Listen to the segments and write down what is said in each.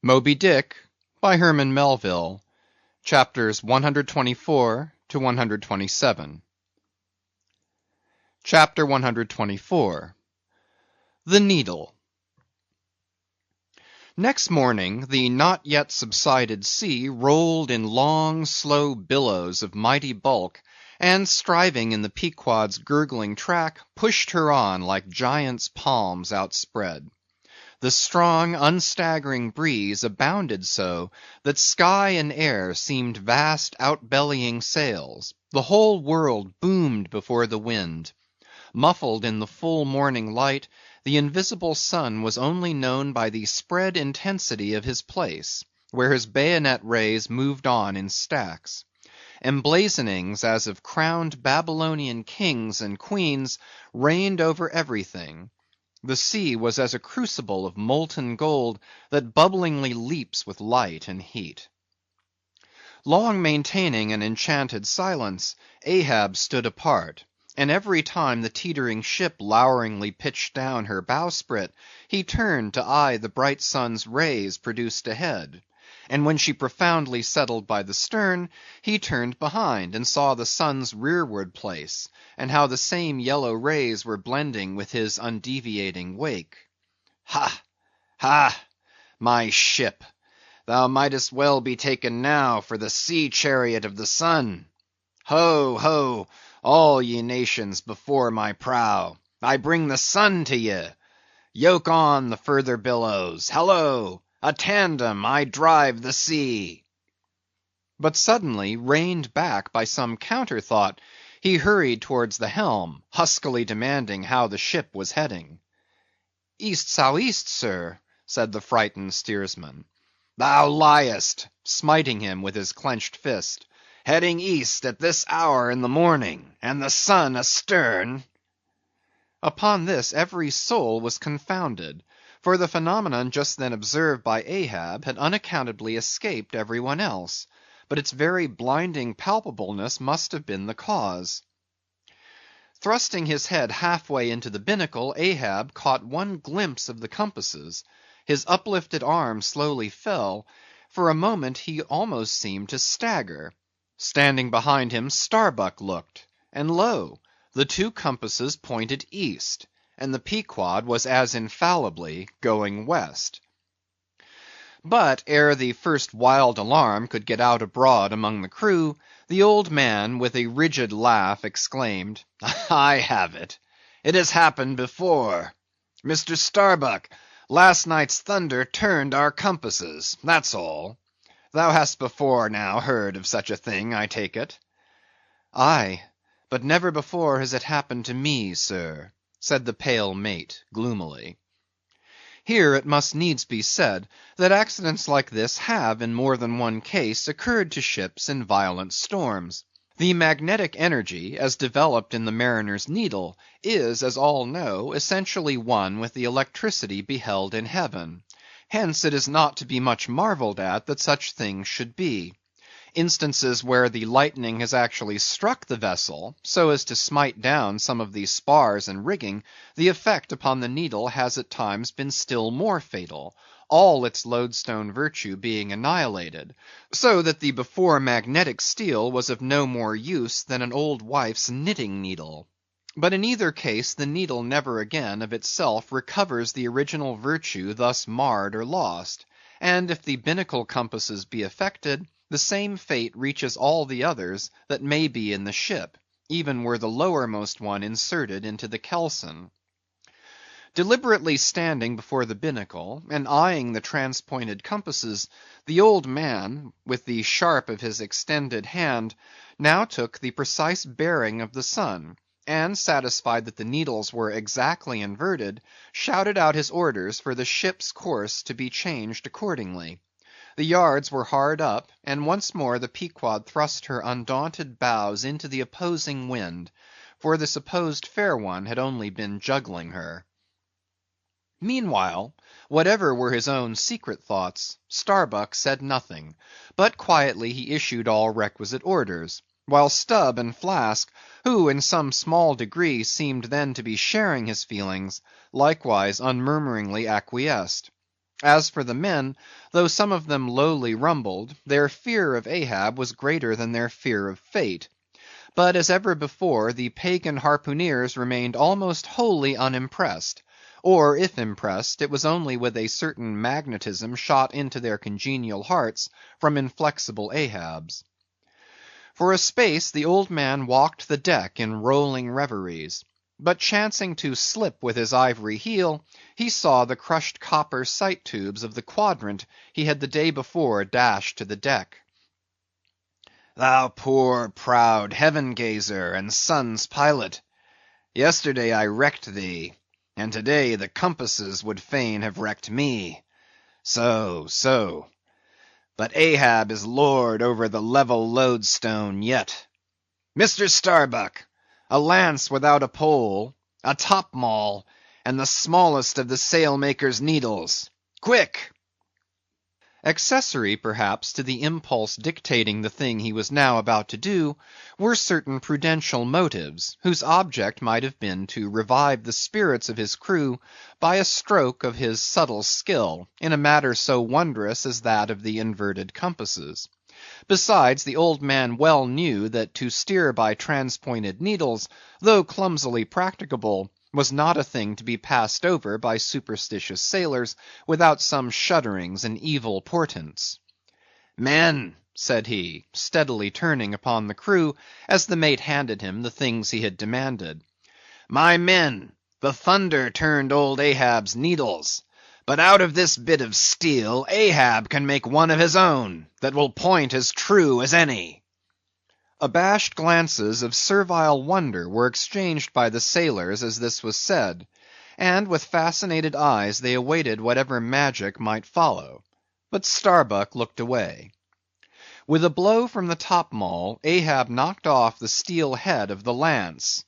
Moby Dick, by Herman Melville, chapters 124 to 127. Chapter 124. The Needle. Next morning, the not yet subsided sea rolled in long, slow billows of mighty bulk, and striving in the Pequod's gurgling track, pushed her on like giants' palms outspread. The strong, unstaggering breeze abounded so, that sky and air seemed vast outbellying sails; the whole world boomed before the wind. Muffled in the full morning light, the invisible sun was only known by the spread intensity of his place, where his bayonet rays moved on in stacks. Emblazonings as of crowned Babylonian kings and queens reigned over everything. The sea was as a crucible of molten gold that bubblingly leaps with light and heat. Long maintaining an enchanted silence, Ahab stood apart, and every time the teetering ship loweringly pitched down her bowsprit, he turned to eye the bright sun's rays produced ahead; and when she profoundly settled by the stern, he turned behind and saw the sun's rearward place, and how the same yellow rays were blending with his undeviating wake. Ha! ha! my ship, thou mightest well be taken now for the sea chariot of the sun. Ho! ho! all ye nations before my prow, I bring the sun to ye. Yoke on the further billows; hallo! a tandem, I drive the sea. But suddenly, reined back by some counter thought, he hurried towards the helm, huskily demanding how the ship was heading. "East sou' east, sir," said the frightened steersman. "Thou liest," smiting him with his clenched fist. "Heading east at this hour in the morning, and the sun astern!" Upon this every soul was confounded, for the phenomenon just then observed by Ahab had unaccountably escaped every one else, but its very blinding palpableness must have been the cause. Thrusting his head halfway into the binnacle, Ahab caught one glimpse of the compasses; his uplifted arm slowly fell; for a moment he almost seemed to stagger. Standing behind him, Starbuck looked, and lo! the two compasses pointed east, and the Pequod was as infallibly going west. But ere the first wild alarm could get out abroad among the crew, the old man, with a rigid laugh, exclaimed, "I have it! It has happened before. Mr. Starbuck, last night's thunder turned our compasses; that's all. Thou hast before now heard of such a thing, I take it?" "Aye, but never before has it happened to me, sir," said the pale mate, gloomily. Here it must needs be said, that accidents like this have in more than one case occurred to ships in violent storms. The magnetic energy, as developed in the mariner's needle, is, as all know, essentially one with the electricity beheld in heaven. Hence it is not to be much marvelled at that such things should be. Instances where the lightning has actually struck the vessel, so as to smite down some of the spars and rigging, the effect upon the needle has at times been still more fatal, all its lodestone virtue being annihilated; so that the before magnetic steel was of no more use than an old wife's knitting needle. But in either case the needle never again of itself recovers the original virtue thus marred or lost; and if the binnacle compasses be affected, the same fate reaches all the others that may be in the ship, even were the lowermost one inserted into the kelson. Deliberately standing before the binnacle, and eyeing the transpointed compasses, the old man, with the sharp of his extended hand, now took the precise bearing of the sun, and satisfied that the needles were exactly inverted, shouted out his orders for the ship's course to be changed accordingly. The yards were hard up, and once more the Pequod thrust her undaunted bows into the opposing wind, for the supposed fair one had only been juggling her. Meanwhile, whatever were his own secret thoughts, Starbuck said nothing, but quietly he issued all requisite orders; while Stubb and Flask, who in some small degree seemed then to be sharing his feelings, likewise unmurmuringly acquiesced. As for the men, though some of them lowly rumbled, their fear of Ahab was greater than their fear of fate. But as ever before, the pagan harpooneers remained almost wholly unimpressed; or if impressed, it was only with a certain magnetism shot into their congenial hearts from inflexible Ahab's. For a space the old man walked the deck in rolling reveries; but chancing to slip with his ivory heel, he saw the crushed copper sight tubes of the quadrant he had the day before dashed to the deck. Thou poor, proud heaven gazer and sun's pilot! Yesterday I wrecked thee, and to day the compasses would fain have wrecked me. So, so. But Ahab is lord over the level lodestone yet. Mr. Starbuck, a lance without a pole, a top-maul, and the smallest of the sailmaker's needles. Quick! Accessory, perhaps, to the impulse dictating the thing he was now about to do, were certain prudential motives, whose object might have been to revive the spirits of his crew by a stroke of his subtle skill, in a matter so wondrous as that of the inverted compasses. Besides, the old man well knew that to steer by transpointed needles, though clumsily practicable, was not a thing to be passed over by superstitious sailors without some shudderings and evil portents. Men, said he, steadily turning upon the crew, as the mate handed him the things he had demanded. My men, the thunder turned old Ahab's needles; but out of this bit of steel Ahab can make one of his own, that will point as true as any. Abashed glances of servile wonder were exchanged by the sailors as this was said, and with fascinated eyes they awaited whatever magic might follow. But Starbuck looked away. With a blow from the top-maul, Ahab knocked off the steel head of the lance,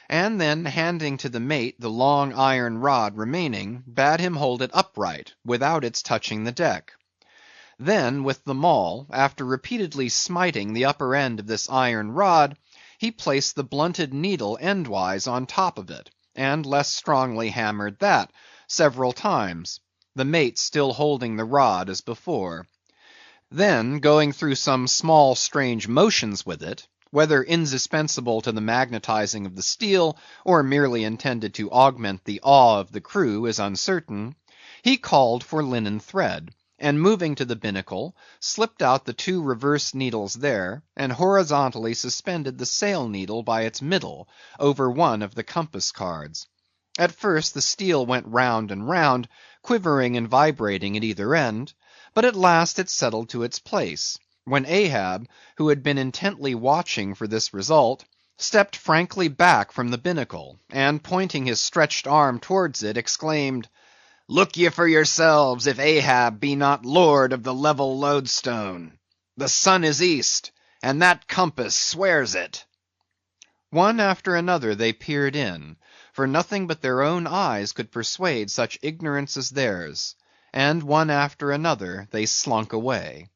and then handing to the mate the long iron rod remaining, bade him hold it upright, without its touching the deck. Then with the maul, after repeatedly smiting the upper end of this iron rod, he placed the blunted needle endwise on top of it, and less strongly hammered that, several times; the mate still holding the rod as before. Then going through some small strange motions with it, whether indispensable to the magnetizing of the steel, or merely intended to augment the awe of the crew, is uncertain, he called for linen thread, and moving to the binnacle, slipped out the two reverse needles there, and horizontally suspended the sail needle by its middle over one of the compass cards. At first the steel went round and round, quivering and vibrating at either end, but at last it settled to its place, when Ahab, who had been intently watching for this result, stepped frankly back from the binnacle, and pointing his stretched arm towards it, exclaimed, Look ye for yourselves if Ahab be not lord of the level lodestone. The sun is east, and that compass swears it. One after another they peered in, for nothing but their own eyes could persuade such ignorance as theirs, and one after another they slunk away.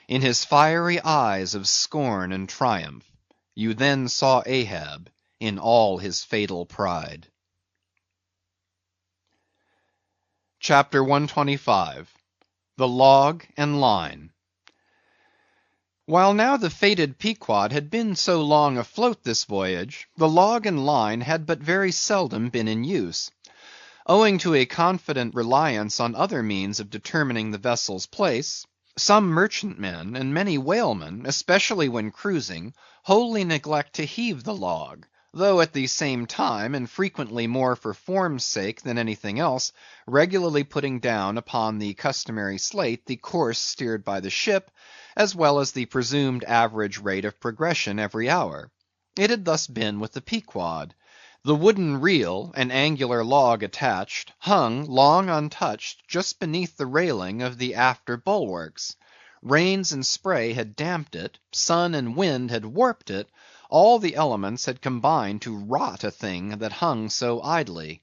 In his fiery eyes of scorn and triumph, you then saw Ahab in all his fatal pride. Chapter 125. The Log and Line. While now the fated Pequod had been so long afloat this voyage, the log and line had but very seldom been in use. Owing to a confident reliance on other means of determining the vessel's place, some merchantmen and many whalemen, especially when cruising, wholly neglect to heave the log, though at the same time, and frequently more for form's sake than anything else, regularly putting down upon the customary slate the course steered by the ship, as well as the presumed average rate of progression every hour. It had thus been with the Pequod. The wooden reel, an angular log attached, hung, long untouched, just beneath the railing of the after bulwarks. Rains and spray had damped it, sun and wind had warped it, all the elements had combined to rot a thing that hung so idly.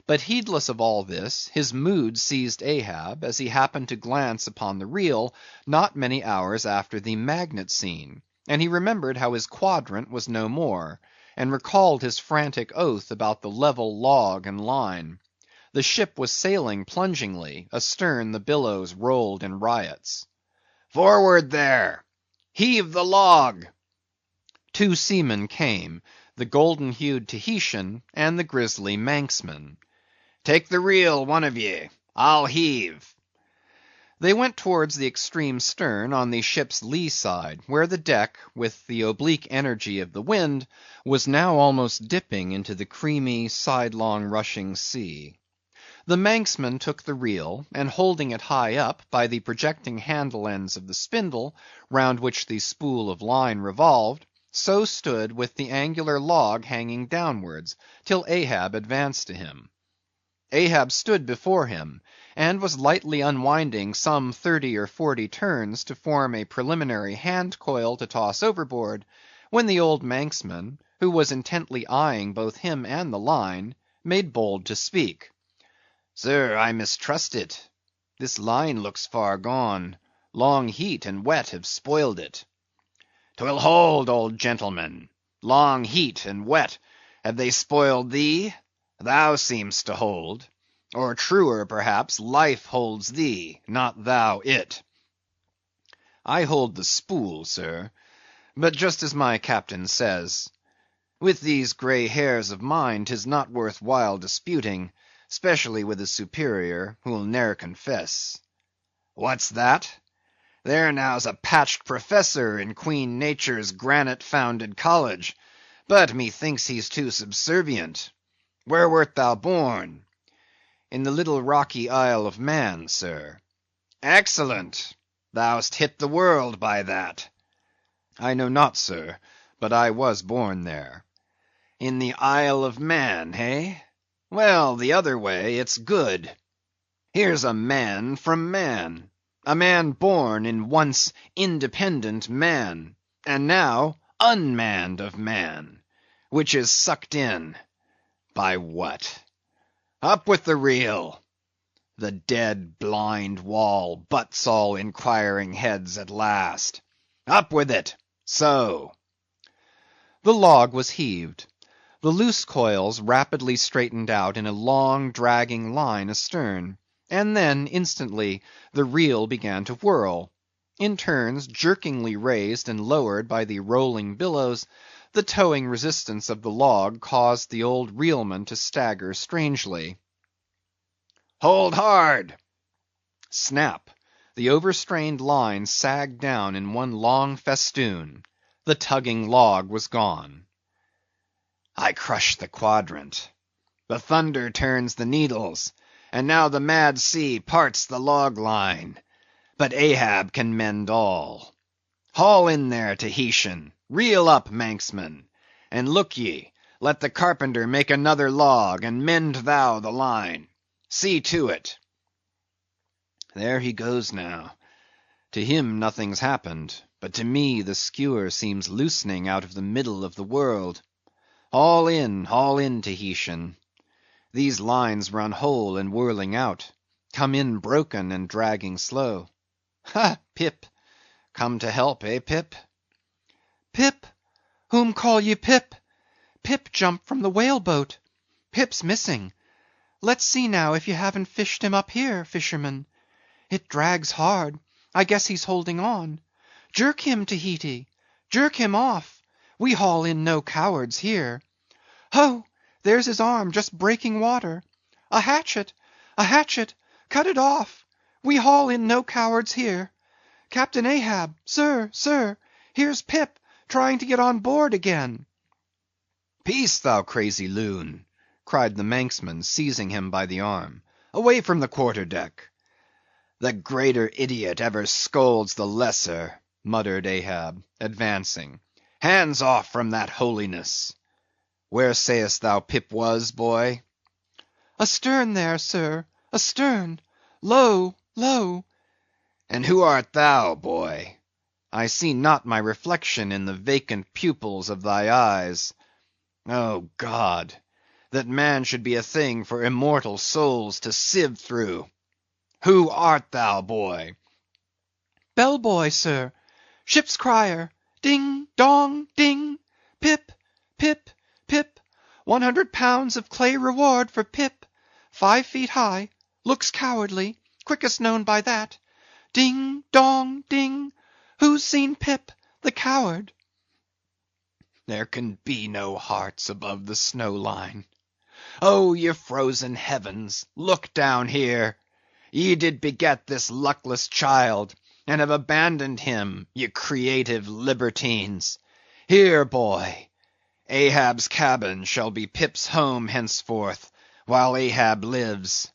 But heedless of all this, his mood seized Ahab, as he happened to glance upon the reel not many hours after the magnet scene, and he remembered how his quadrant was no more, and recalled his frantic oath about the level log and line. The ship was sailing plungingly; astern the billows rolled in riots. "Forward there! Heave the log!" Two seamen came, the golden‐hued Tahitian and the grizzly Manxman. "Take the reel, one of ye; I'll heave." They went towards the extreme stern on the ship's lee side, where the deck, with the oblique energy of the wind, was now almost dipping into the creamy, sidelong rushing sea. The Manxman took the reel, and holding it high up, by the projecting handle ends of the spindle, round which the spool of line revolved, so stood with the angular log hanging downwards, till Ahab advanced to him. Ahab stood before him, and was lightly unwinding some 30 or 40 turns to form a preliminary hand coil to toss overboard, when the old Manxman, who was intently eyeing both him and the line, made bold to speak. "Sir, I mistrust it. This line looks far gone; long heat and wet have spoiled it." "'Twill hold, old gentleman. Long heat and wet, have they spoiled thee? Thou seem'st to hold. Or truer, perhaps, life holds thee, not thou it." "I hold the spool, sir. But just as my captain says, with these grey hairs of mine, 'tis not worth while disputing, specially with a superior, who'll ne'er confess." "What's that? There now's a patched professor in Queen Nature's granite‐founded college; but methinks he's too subservient. Where wert thou born?" "In the little rocky Isle of Man, sir." "Excellent! Thou'st hit the world by that." "I know not, sir, but I was born there." "In the Isle of Man, hey? Well, the other way, it's good. Here's a man from Man; a man born in once independent Man, and now unmanned of Man, which is sucked in by what? Up with the reel! The dead, blind wall butts all inquiring heads at last. Up with it! So." The log was heaved. The loose coils rapidly straightened out in a long, dragging line astern, and then, instantly, the reel began to whirl. In turns, jerkingly raised and lowered by the rolling billows, the towing resistance of the log caused the old reelman to stagger strangely. "Hold hard!" Snap! The overstrained line sagged down in one long festoon. The tugging log was gone. "I crush the quadrant. The thunder turns the needles, and now the mad sea parts the log line. But Ahab can mend all. Haul in there, Tahitian; reel up, Manxman; and look ye, let the carpenter make another log, and mend thou the line. See to it." "There he goes now. To him nothing's happened, but to me the skewer seems loosening out of the middle of the world. Haul in, Tahitian. These lines run whole and whirling out; come in broken and dragging slow. Ha, Pip! Come to help, eh, Pip?" "Pip? Whom call ye Pip? Pip jumped from the whale boat. Pip's missing. Let's see now if you haven't fished him up here, fisherman. It drags hard; I guess he's holding on. Jerk him, Tahiti; jerk him off; we haul in no cowards here. Ho! there's his arm just breaking water. A hatchet! a hatchet! Cut it off; we haul in no cowards here. Captain Ahab, sir, here's Pip, trying to get on board again." "Peace, thou crazy loon!" cried the Manxman, seizing him by the arm. "Away from the quarter deck." "The greater idiot ever scolds the lesser," muttered Ahab, advancing. "Hands off from that holiness. Where sayest thou Pip was, boy?" "Astern there, sir, astern; low, low." "And who art thou, boy? I see not my reflection in the vacant pupils of thy eyes. Oh, God! that man should be a thing for immortal souls to sieve through. Who art thou, boy?" "Bell boy, sir; ship's crier; ding, dong, ding! Pip, Pip, Pip! £100 of clay reward for Pip! 5 feet high, looks cowardly, quickest known by that. Ding, dong, ding, who's seen Pip, the coward? There can be no hearts above the snow line. Oh, ye frozen heavens, look down here. Ye did beget this luckless child, and have abandoned him, ye creative libertines. Here, boy, Ahab's cabin shall be Pip's home henceforth, while Ahab lives.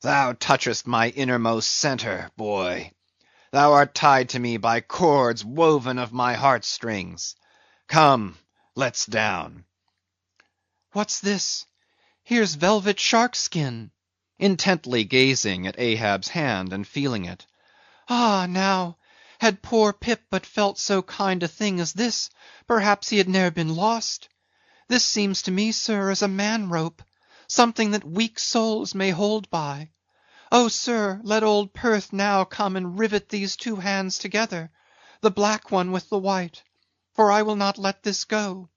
Thou touchest my innermost centre, boy. Thou art tied to me by cords woven of my heartstrings. Come, let's down. What's this? Here's velvet shark skin. Intently gazing at Ahab's hand and feeling it. Ah, now, had poor Pip but felt so kind a thing as this, perhaps he had ne'er been lost. This seems to me, sir, as a man-rope, something that weak souls may hold by. Oh, sir, let old Perth now come and rivet these 2 hands together, the black one with the white, for I will not let this go.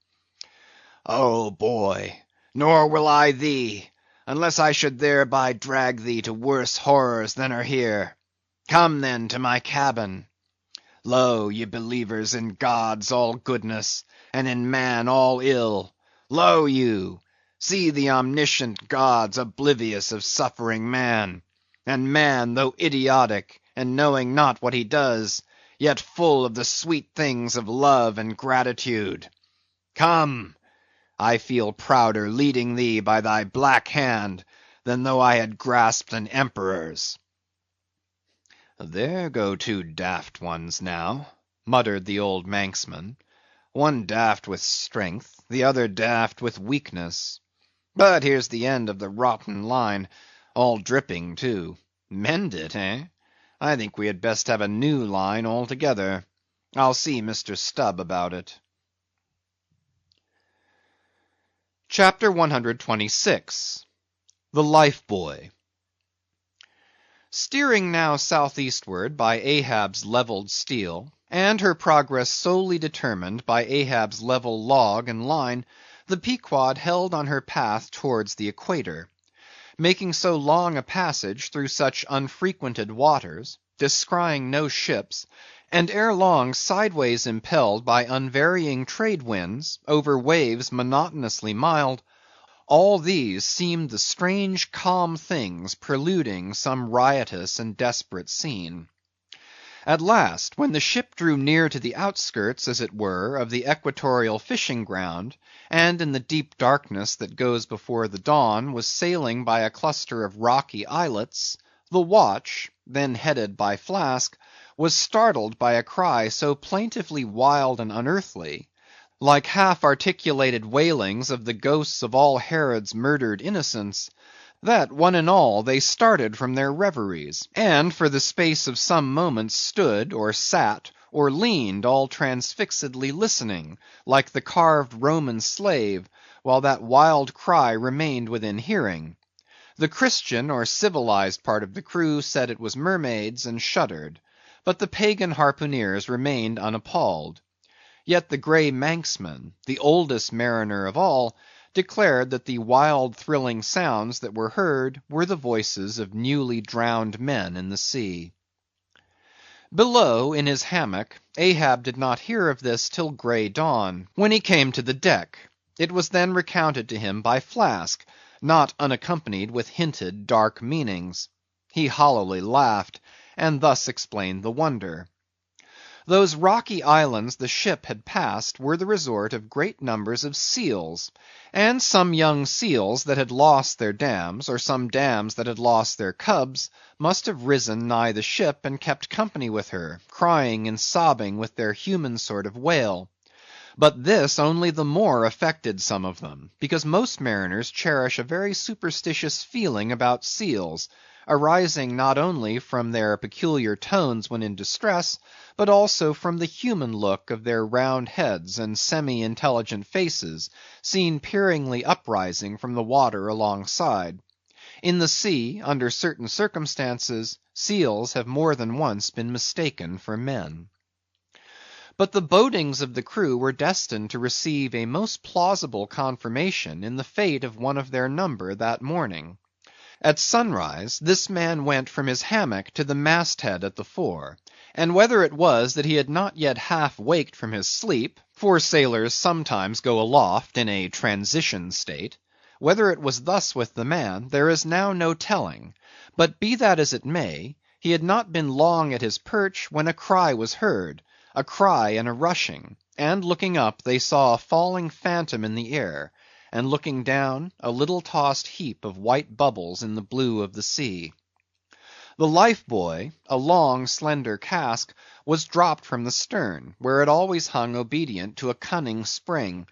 Oh, boy, nor will I thee, unless I should thereby drag thee to worse horrors than are here. Come, then, to my cabin. Lo, ye believers in God's all goodness, and in man all ill, lo you, see the omniscient gods oblivious of suffering man, and man, though idiotic, and knowing not what he does, yet full of the sweet things of love and gratitude. Come, I feel prouder leading thee by thy black hand, than though I had grasped an emperor's. There go 2 daft ones now, muttered the old Manxman. One daft with strength, the other daft with weakness. But here's the end of the rotten line, all dripping too. Mend it, eh? I think we had best have a new line altogether. I'll see Mr. Stubb about it. Chapter 126. The Life Buoy. Steering now southeastward by Ahab's levelled steel, and her progress solely determined by Ahab's level log and line, the Pequod held on her path towards the equator. Making so long a passage through such unfrequented waters, descrying no ships, and ere long sideways impelled by unvarying trade winds, over waves monotonously mild, all these seemed the strange calm things preluding some riotous and desperate scene. At last, when the ship drew near to the outskirts, as it were, of the equatorial fishing ground, and in the deep darkness that goes before the dawn was sailing by a cluster of rocky islets, the watch, then headed by Flask, was startled by a cry so plaintively wild and unearthly, like half-articulated wailings of the ghosts of all Herod's murdered innocents, that one and all they started from their reveries, and for the space of some moments stood, or sat, or leaned all transfixedly listening, like the carved Roman slave, while that wild cry remained within hearing. The Christian or civilized part of the crew said it was mermaids, and shuddered, but the pagan harpooneers remained unappalled. Yet the grey Manxman, the oldest mariner of all, declared that the wild thrilling sounds that were heard were the voices of newly drowned men in the sea. Below, in his hammock, Ahab did not hear of this till grey dawn, when he came to the deck. It was then recounted to him by Flask, not unaccompanied with hinted dark meanings. He hollowly laughed, and thus explained the wonder. Those rocky islands the ship had passed were the resort of great numbers of seals, and some young seals that had lost their dams, or some dams that had lost their cubs, must have risen nigh the ship and kept company with her, crying and sobbing with their human sort of wail. But this only the more affected some of them, because most mariners cherish a very superstitious feeling about seals, arising not only from their peculiar tones when in distress, but also from the human look of their round heads and semi-intelligent faces, seen peeringly uprising from the water alongside. In the sea, under certain circumstances, seals have more than once been mistaken for men. But the bodings of the crew were destined to receive a most plausible confirmation in the fate of one of their number that morning. At sunrise, this man went from his hammock to the masthead at the fore, and whether it was that he had not yet half waked from his sleep, for sailors sometimes go aloft in a transition state, whether it was thus with the man, there is now no telling; but be that as it may, he had not been long at his perch when a cry was heard, a cry and a rushing, and looking up, they saw a falling phantom in the air, and looking down, a little tossed heap of white bubbles in the blue of the sea. The life buoy, a long slender cask, was dropped from the stern, where it always hung obedient to a cunning spring,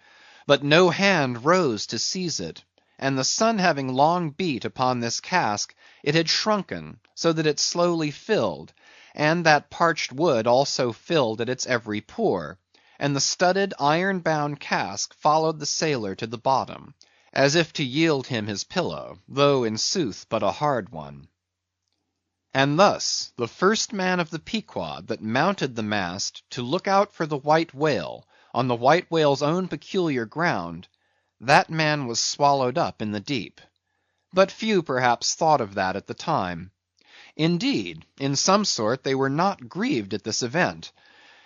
but no hand rose to seize it, and the sun having long beat upon this cask, it had shrunken, so that it slowly filled, and that parched wood also filled at its every pore, and the studded iron-bound cask followed the sailor to the bottom, as if to yield him his pillow, though in sooth but a hard one. And thus the first man of the Pequod that mounted the mast to look out for the white whale, on the white whale's own peculiar ground, that man was swallowed up in the deep. But few perhaps thought of that at the time. Indeed, in some sort they were not grieved at this event,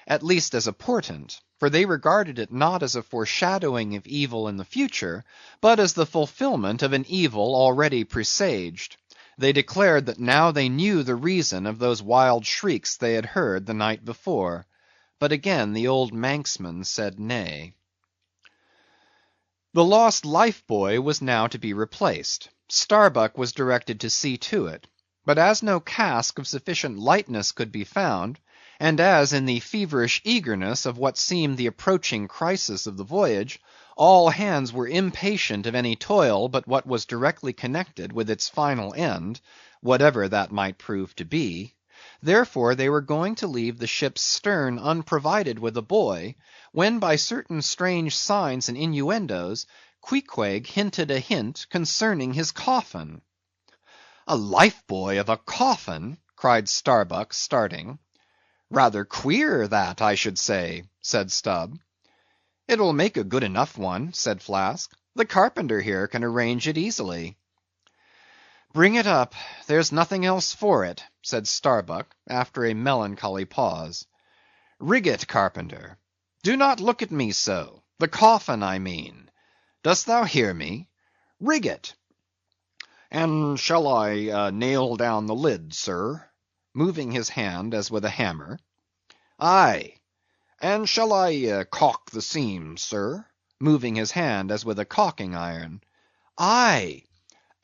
at least as a portent, for they regarded it not as a foreshadowing of evil in the future, but as the fulfillment of an evil already presaged. They declared that now they knew the reason of those wild shrieks they had heard the night before. But again the old Manxman said nay. The lost life buoy was now to be replaced. Starbuck was directed to see to it. But as no cask of sufficient lightness could be found, and as in the feverish eagerness of what seemed the approaching crisis of the voyage, all hands were impatient of any toil but what was directly connected with its final end, whatever that might prove to be, therefore they were going to leave the ship's stern unprovided with a buoy, when by certain strange signs and innuendoes, Queequeg hinted a hint concerning his coffin. "A life buoy of a coffin!" cried Starbuck, starting. "Rather queer, that, I should say," said Stubb. "It will make a good enough one," said Flask. "The carpenter here can arrange it easily." "Bring it up; there's nothing else for it," said Starbuck, after a melancholy pause. "Rig it, carpenter. Do not look at me so; the coffin, I mean. Dost thou hear me? Rig it." "And shall I nail down the lid, sir?" moving his hand as with a hammer. "Aye." "And shall I caulk the seams, sir?" moving his hand as with a caulking iron. "Aye."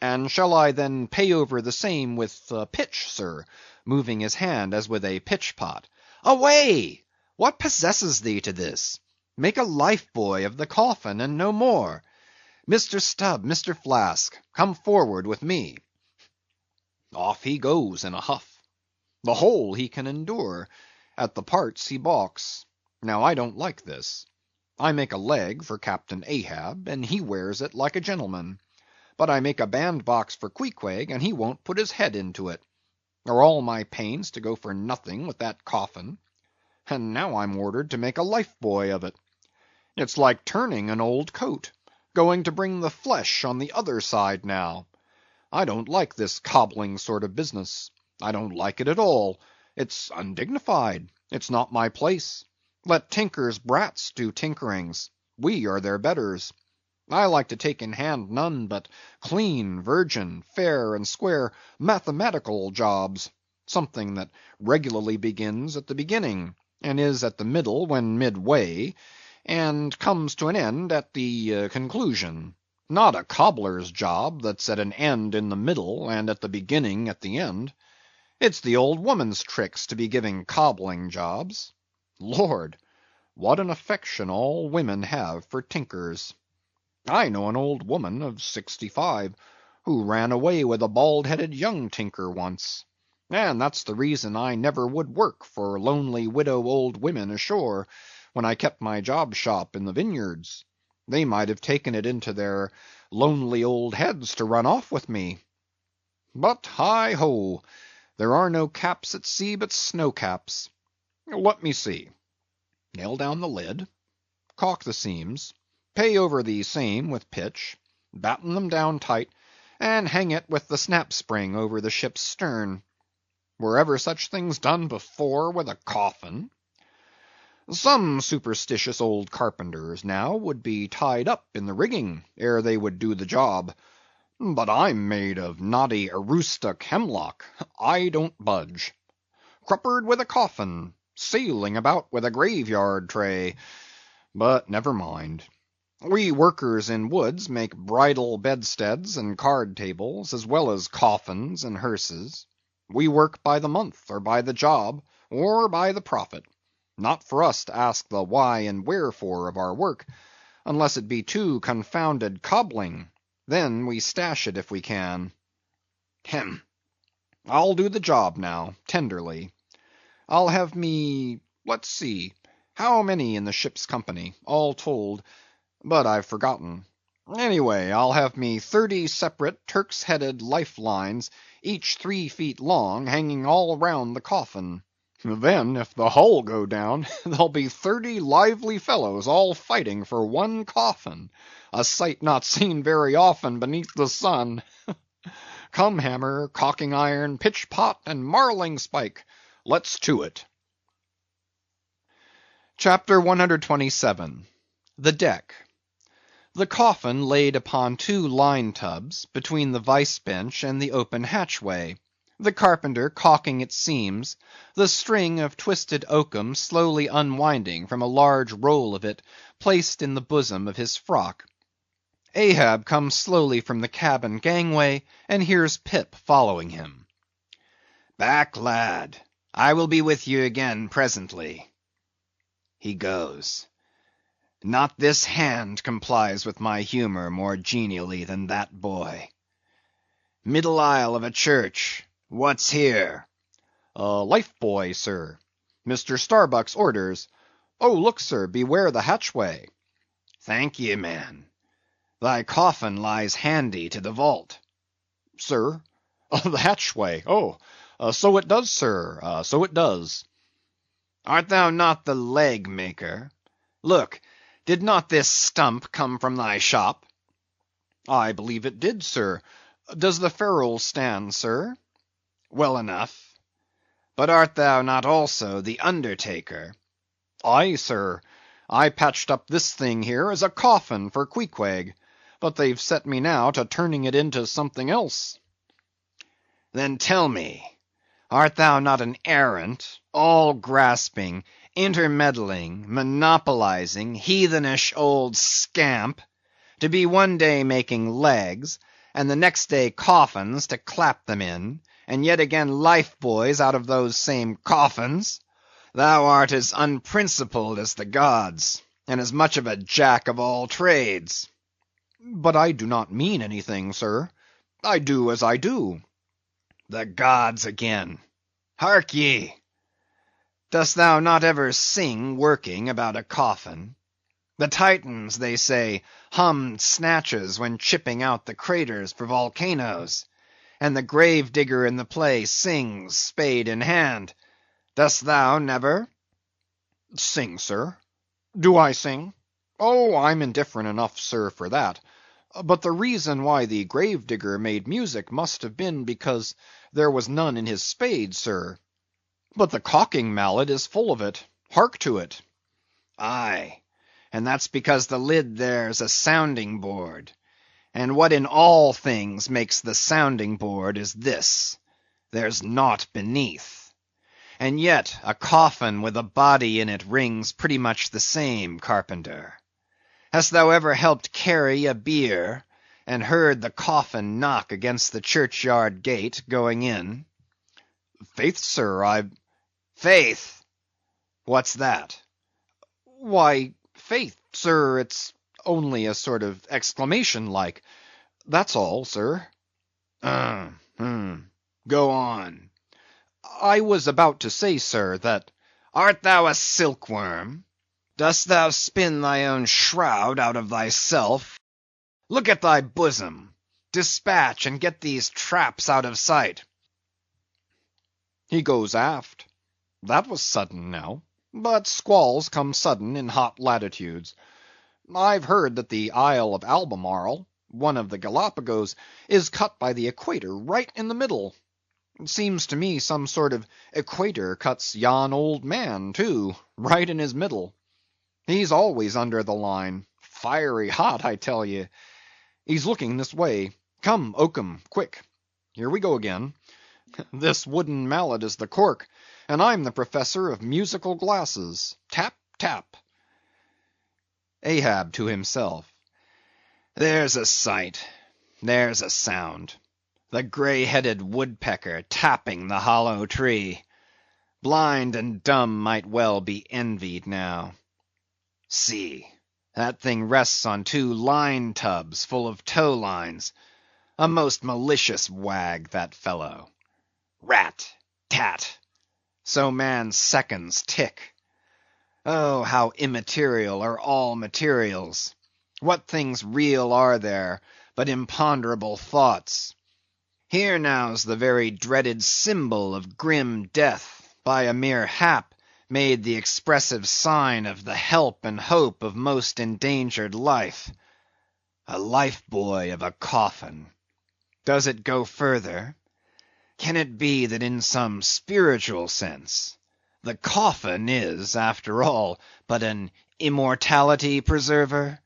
"And shall I then pay over the same with pitch, sir?" moving his hand as with a pitch-pot. "Away! What possesses thee to this? Make a life buoy of the coffin, and no more. Mr. Stubb, Mr. Flask, come forward with me." Off he goes in a huff. The whole he can endure; at the parts he balks. Now I don't like this. I make a leg for Captain Ahab, and he wears it like a gentleman. But I make a bandbox for Queequeg, and he won't put his head into it. Are all my pains to go for nothing with that coffin? And now I'm ordered to make a life buoy of it. It's like turning an old coat; going to bring the flesh on the other side now. I don't like this cobbling sort of business. I don't like it at all. It's undignified. It's not my place. Let tinkers' brats do tinkerings. We are their betters. I like to take in hand none but clean, virgin, fair and square mathematical jobs; something that regularly begins at the beginning, and is at the middle when midway, and comes to an end at the conclusion. Not a cobbler's job that's at an end in the middle, and at the beginning at the end. It's the old woman's tricks to be giving cobbling jobs. Lord, what an affection all women have for tinkers. I know an old woman of 65 who ran away with a bald-headed young tinker once; and that's the reason I never would work for lonely widow old women ashore, when I kept my job shop in the Vineyards. They might have taken it into their lonely old heads to run off with me. But heigh ho! There are no caps at sea but snow caps. Let me see. Nail down the lid, caulk the seams, pay over the same with pitch, batten them down tight, and hang it with the snap-spring over the ship's stern. Were ever such things done before with a coffin? Some superstitious old carpenters, now, would be tied up in the rigging ere they would do the job. But I'm made of knotty aroostook hemlock. I don't budge. Cruppered with a coffin, sailing about with a graveyard tray. But never mind. We workers in woods make bridal bedsteads and card tables, as well as coffins and hearses. We work by the month, or by the job, or by the profit. Not for us to ask the why and wherefore of our work, unless it be too confounded cobbling. Then we stash it if we can. Hem! I'll do the job now, tenderly. I'll have let's see, how many in the ship's company, all told, but I've forgotten. Anyway, I'll have 30 separate Turk's-headed life-lines, each 3 feet long, hanging all round the coffin. Then, if the hull go down, there'll be 30 lively fellows all fighting for one coffin, a sight not seen very often beneath the sun. Come, hammer, caulking iron, pitch pot, and marling spike, let's to it. Chapter 127. The Deck. The coffin laid upon 2 line tubs, between the vice bench and the open hatchway, the carpenter caulking its seams, the string of twisted oakum slowly unwinding from a large roll of it placed in the bosom of his frock. Ahab comes slowly from the cabin gangway, and hears Pip following him. Back, lad. I will be with you again presently. He goes. Not this hand complies with my humor more genially than that boy. Middle aisle of a church. What's here? A life buoy, sir. Mr. Starbuck's orders. Oh, look, sir, beware the hatchway. Thank ye, man. Thy coffin lies handy to the vault. Sir? The hatchway. Oh, so it does, sir, so it does. Art thou not the leg maker? Look, did not this stump come from thy shop? I believe it did, sir. Does the ferrule stand, sir? Well enough. But art thou not also the undertaker? Aye, sir. I patched up this thing here as a coffin for Queequeg, but they've set me now to turning it into something else. Then tell me, art thou not an arrant, all-grasping, intermeddling, monopolizing, heathenish old scamp, to be one day making legs, and the next day coffins to clap them in, and yet again life-buoys out of those same coffins? Thou art as unprincipled as the gods, and as much of a jack of all trades. But I do not mean anything, sir. I do as I do. The gods again. Hark ye! Dost thou not ever sing working about a coffin? The Titans, they say, hummed snatches when chipping out the craters for volcanoes, and the grave digger in the play sings, spade in hand. Dost thou never? Sing, sir? Do I sing? Oh, I'm indifferent enough, sir, for that. But the reason why the grave digger made music must have been because there was none in his spade, sir. But the caulking mallet is full of it. Hark to it. Aye, and that's because the lid there's a sounding board. And what in all things makes the sounding board is this: there's naught beneath. And yet a coffin with a body in it rings pretty much the same, carpenter. Hast thou ever helped carry a bier, and heard the coffin knock against the churchyard gate going in? Faith, sir, I've... Faith? What's that? Why, faith, sir, it's only a sort of exclamation like. That's all, sir. Go on. I was about to say, sir, that... Art thou a silkworm? Dost thou spin thy own shroud out of thyself? Look at thy bosom. Dispatch, and get these traps out of sight. He goes aft. That was sudden now. But squalls come sudden in hot latitudes. I've heard that the Isle of Albemarle, one of the Galapagos, is cut by the equator right in the middle. It seems to me some sort of equator cuts yon old man, too, right in his middle. He's always under the line. Fiery hot, I tell ye. He's looking this way. Come, Oakum, quick. Here we go again. This wooden mallet is the cork, and I'm the professor of musical glasses. Tap, tap. Ahab to himself. There's a sight. There's a sound. The grey-headed woodpecker tapping the hollow tree. Blind and dumb might well be envied now. See, that thing rests on two line tubs full of tow lines. A most malicious wag, that fellow. Rat, tat. So man's seconds tick. Oh, how immaterial are all materials. What things real are there but imponderable thoughts? Here now's the very dreaded symbol of grim death, by a mere hap made the expressive sign of the help and hope of most endangered life. A life-buoy of a coffin. Does it go further? Can it be that in some spiritual sense, the coffin is, after all, but an immortality preserver?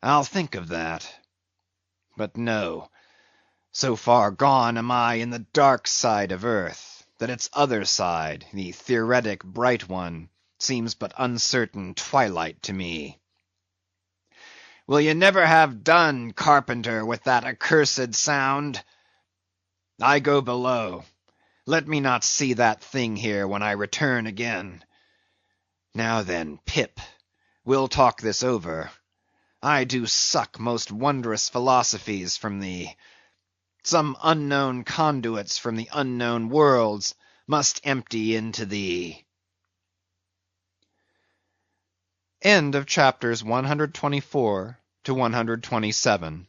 I'll think of that. But no, so far gone am I in the dark side of earth, that its other side, the theoretic bright one, seems but uncertain twilight to me. Will ye never have done, carpenter, with that accursed sound? I go below. Let me not see that thing here when I return again. Now then, Pip, we'll talk this over. I do suck most wondrous philosophies from thee. Some unknown conduits from the unknown worlds must empty into thee. End of chapters 124 to 127.